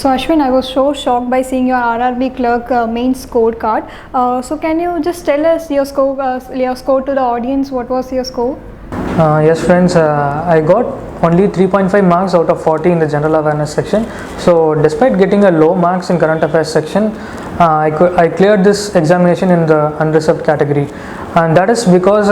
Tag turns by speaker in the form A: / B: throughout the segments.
A: So Ashwin, I was so shocked by seeing your RRB Clerk main scorecard. So can you just tell us your score to the audience? What was your score?
B: Yes friends, I got only 3.5 marks out of 40 in the general awareness section. So despite getting a low marks in current affairs section, I cleared this examination in the unreserved category, and that is because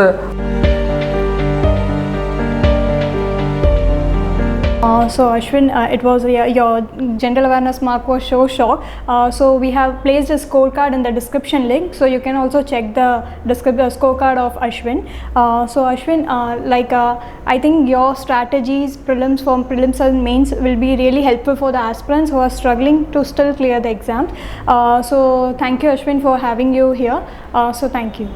A: so Ashwin, it was your general awareness mark was so shocked. So we have placed a scorecard in the description link, so you can also check the scorecard of Ashwin. So Ashwin, I think your strategies, prelims and mains will be really helpful for the aspirants who are struggling to still clear the exams. So thank you Ashwin for having you here. So thank you.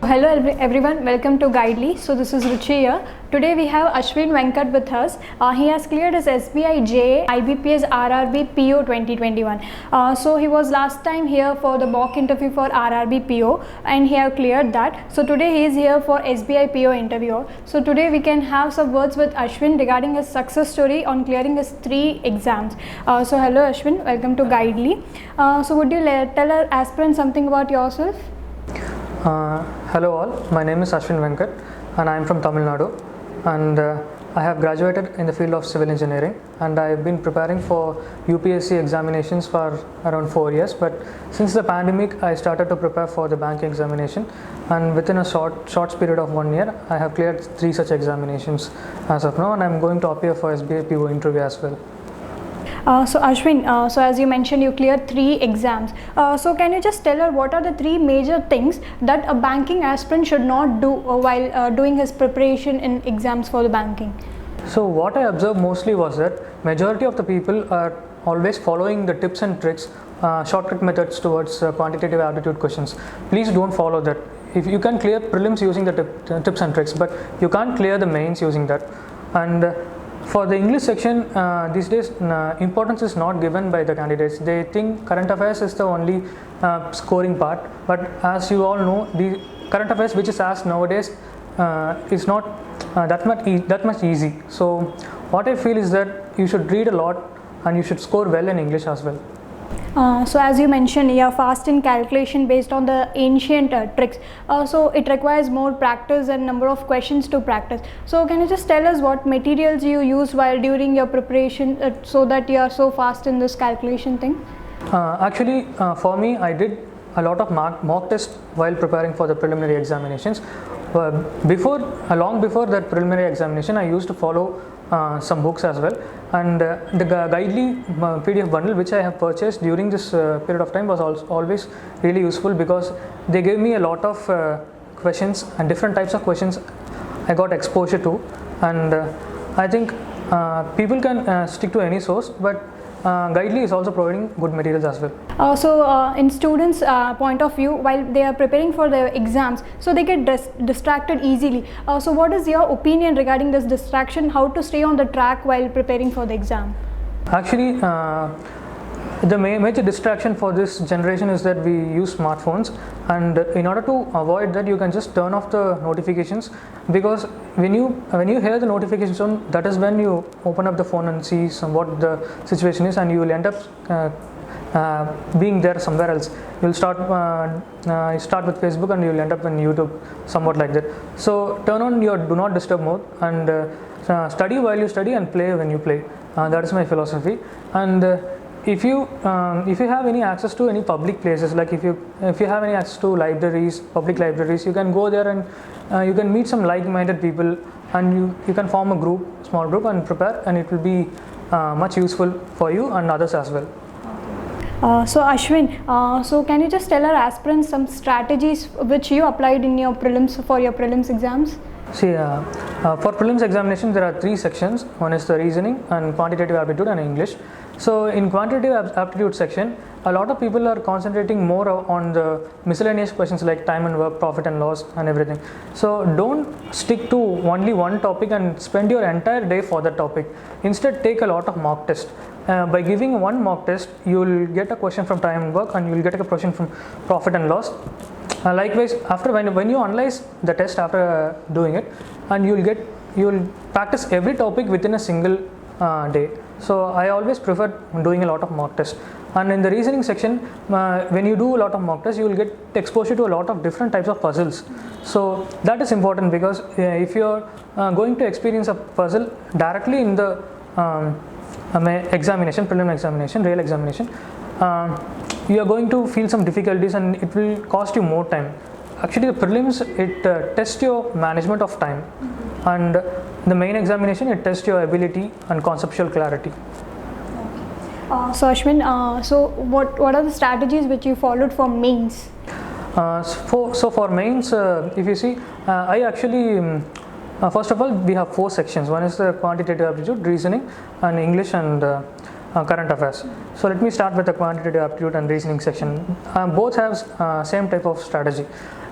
A: Hello everyone, welcome to Guidely. So this is Ruchi here. Today we have Ashwin Venkat with us. He has cleared his SBI JA IBPS RRB PO 2021. So he was last time here for the mock interview for RRB PO and he have cleared that. So today he is here for SBI PO interview. So today we can have some words with Ashwin regarding his success story on clearing his 3 exams. So hello Ashwin, welcome to Guidely. So would you tell our aspirants something about yourself?
B: Hello all, my name is Ashwin Venkat and I am from Tamil Nadu, and I have graduated in the field of civil engineering, and I have been preparing for UPSC examinations for around 4 years, but since the pandemic I started to prepare for the banking examination, and within a short period of 1 year I have cleared 3 such examinations as of now, and I am going to appear for SBI PO interview as well.
A: So Ashwin, so as you mentioned, you cleared 3 exams. So can you just tell her what are the 3 major things that a banking aspirant should not do while doing his preparation in exams for the banking?
B: So what I observed mostly was that majority of the people are always following the tips and tricks, shortcut methods towards quantitative aptitude questions. Please don't follow that. If you can clear prelims using the tips and tricks, but you can't clear the mains using that. And for the English section, these days importance is not given by the candidates. They think current affairs is the only scoring part, but as you all know, the current affairs which is asked nowadays is not that much easy. So what I feel is that you should read a lot and you should score well in English as well.
A: So as you mentioned, you are fast in calculation based on the ancient tricks. So it requires more practice and number of questions to practice. So can you just tell us what materials you used while during your preparation so that you are so fast in this calculation thing?
B: Actually, for me, I did a lot of mock tests while preparing for the preliminary examinations. Long before that preliminary examination, I used to follow some books as well, and the Guidely PDF bundle which I have purchased during this period of time was always really useful, because they gave me a lot of questions and different types of questions I got exposure to, and I think people can stick to any source, but Guidely is also providing good materials as well.
A: So in students point of view, while they are preparing for their exams, so they get distracted easily. So what is your opinion regarding this distraction, how to stay on the track while preparing for the exam?
B: Actually, the major distraction for this generation is that we use smartphones, and in order to avoid that, you can just turn off the notifications, because when you hear the notifications on, that is when you open up the phone and see what the situation is, and you will end up being there somewhere else. You'll start with Facebook and you'll end up in YouTube, somewhat like that. So turn on your do not disturb mode and study while you study and play when you play. That is my philosophy. And if you have any access to any public places, like if you have any access to libraries, public libraries, you can go there and you can meet some like-minded people, and you can form a small group and prepare, and it will be much useful for you and others as well.
A: So Ashwin, so can you just tell our aspirants some strategies which you applied in your prelims exams?
B: See, for prelims examination there are 3 sections. One is the reasoning and quantitative aptitude and English. So in quantitative aptitude section, a lot of people are concentrating more on the miscellaneous questions like time and work, profit and loss and everything. So don't stick to only one topic and spend your entire day for that topic. Instead, take a lot of mock tests. By giving one mock test, you will get a question from time and work, and you will get a question from profit and loss. Likewise, after when you analyze the test after doing it, and you will get you will practice every topic within a single day. So I always prefer doing a lot of mock tests. And in the reasoning section, when you do a lot of mock tests, you will get exposure to a lot of different types of puzzles. So that is important, because if you are going to experience a puzzle directly in the examination, prelim examination, real examination, you are going to feel some difficulties and it will cost you more time. Actually, the prelims, it tests your management of time, and the main examination, it tests your ability and conceptual clarity.
A: So Ashwin, so what are the strategies which you followed for mains?
B: So for mains, if you see, I actually first of all, we have 4 sections. One is the quantitative aptitude, reasoning, and English and current affairs. So let me start with the quantitative aptitude and reasoning section. Both have same type of strategy.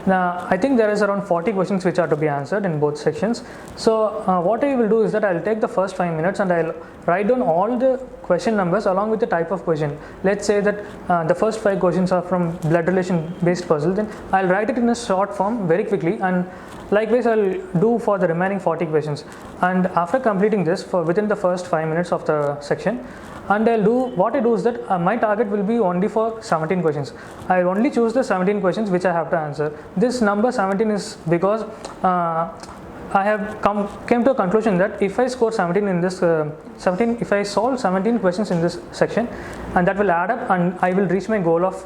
B: Now, I think there is around 40 questions which are to be answered in both sections. So what I will do is that I will take the first 5 minutes and I will write down all the question numbers along with the type of question. Let's say that the first 5 questions are from blood relation based puzzle, then I will write it in a short form very quickly, and likewise I will do for the remaining 40 questions. And after completing this for within the first 5 minutes of the section, and what I do is that my target will be only for 17 questions. I will only choose the 17 questions which I have to answer. This number 17 is because I have came to a conclusion that if I score 17 in this if I solve 17 questions in this section, and that will add up and I will reach my goal of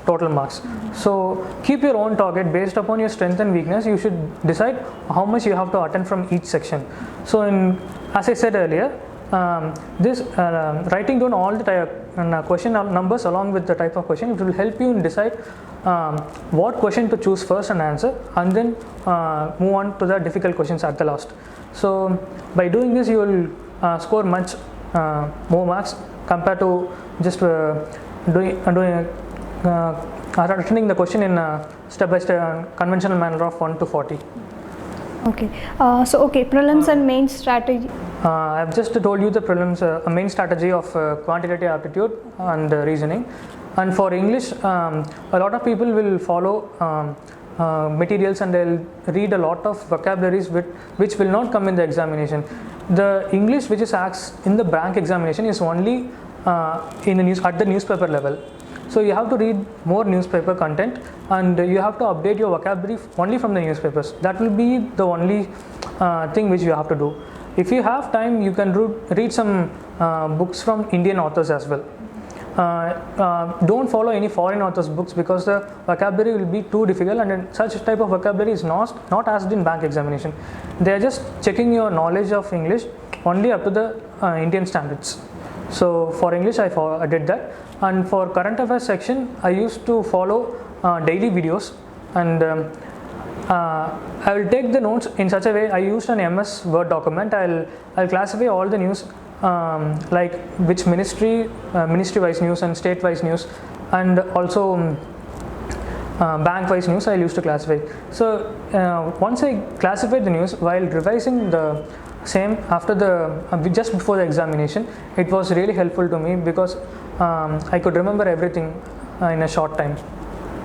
B: total marks. So keep your own target based upon your strength and weakness. You should decide how much you have to attend from each section. So as I said earlier, this writing down all the question numbers along with the type of question, it will help you decide what question to choose first and answer, and then move on to the difficult questions at the last. So by doing this, you will score much more marks compared to just attending the question in a step-by-step conventional manner of 1 to 40.
A: Okay. Prelims and main strategy.
B: I have just told you the prelims, main strategy of quantitative aptitude and reasoning. And for English, a lot of people will follow materials and they'll read a lot of vocabularies which will not come in the examination. The English which is asked in the bank examination is only at the newspaper level. So you have to read more newspaper content, and you have to update your vocabulary only from the newspapers. That will be the only thing which you have to do. If you have time, you can read some books from Indian authors as well. Don't follow any foreign authors' books, because the vocabulary will be too difficult, and such type of vocabulary is not asked in bank examination. They are just checking your knowledge of English only up to the Indian standards. So for English, I did that. And for current affairs section, I used to follow daily videos, and I will take the notes in such a way. I used an MS Word document. I'll classify all the news, like which ministry wise news and state wise news, and also bank wise news I used to classify. So once I classified the news, while revising the same after just before the examination, it was really helpful to me, because I could remember everything in a short time.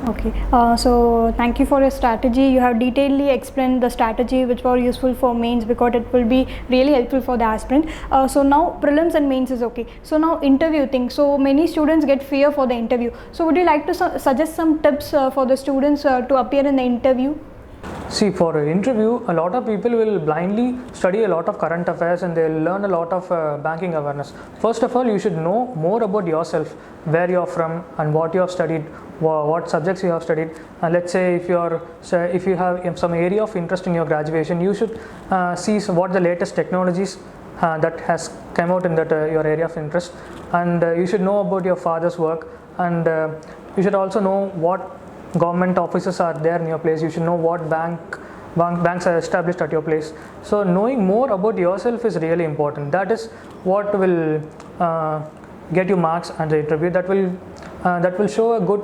A: Okay, so thank you for your strategy. You have detailedly explained the strategy which were useful for mains, because it will be really helpful for the aspirant. So now prelims and mains is okay. So now interview thing. So many students get fear for the interview. So would you like to suggest some tips for the students to appear in the interview?
B: See, for an interview, a lot of people will blindly study a lot of current affairs and they'll learn a lot of banking awareness. First of all, you should know more about yourself, where you're from and what you have studied, what subjects you have studied. And let's say if you have some area of interest in your graduation, you should see what the latest technologies that has come out in that your area of interest, and you should know about your father's work, and you should also know what government offices are there in your place. You should know what banks are established at your place. So knowing more about yourself is really important. That is what will get you marks at the interview. That will show a good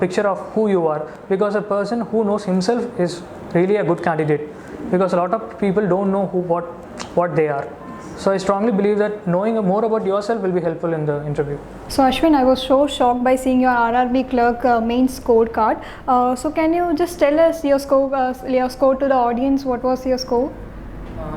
B: picture of who you are, because a person who knows himself is really a good candidate, because a lot of people don't know what they are. So I strongly believe that knowing more about yourself will be helpful in the interview.
A: So Ashwin, I was so shocked by seeing your RRB Clerk main scorecard. So can you just tell us your score to the audience? What was your score?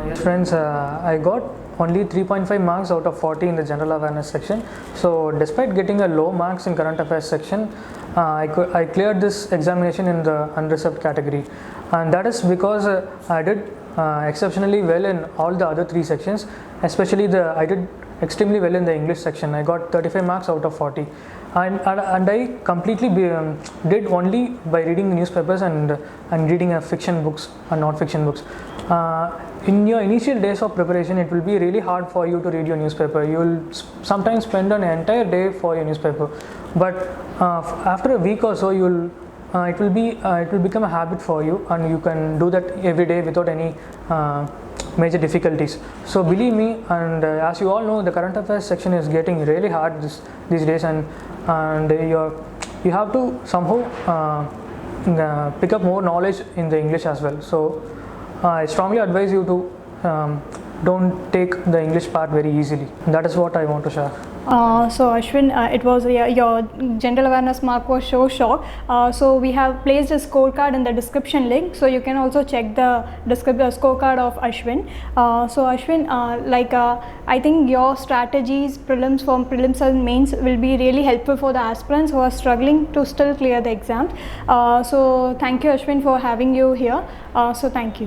B: Yes, friends, I got only 3.5 marks out of 40 in the general awareness section. So, despite getting a low marks in current affairs section, I cleared this examination in the unreserved category, and that is because I did exceptionally well in all the other 3 sections, especially I did extremely well in the English section. I got 35 marks out of 40, and I completely did only by reading newspapers and reading fiction books and non-fiction books. In your initial days of preparation, it will be really hard for you to read your newspaper. You will sometimes spend an entire day for your newspaper, but after a week or so, it will become a habit for you, and you can do that every day without any major difficulties. So believe me, and as you all know, the current affairs section is getting really hard these days, and you have to somehow pick up more knowledge in the English as well. So I strongly advise you to don't take the English part very easily. That is what I want to share.
A: So Ashwin, it was your general awareness mark was so short. So we have placed a scorecard in the description link, so you can also check the scorecard of Ashwin. So Ashwin, I think your strategies, prelims and mains will be really helpful for the aspirants who are struggling to still clear the exams. So thank you, Ashwin, for having you here. So thank you.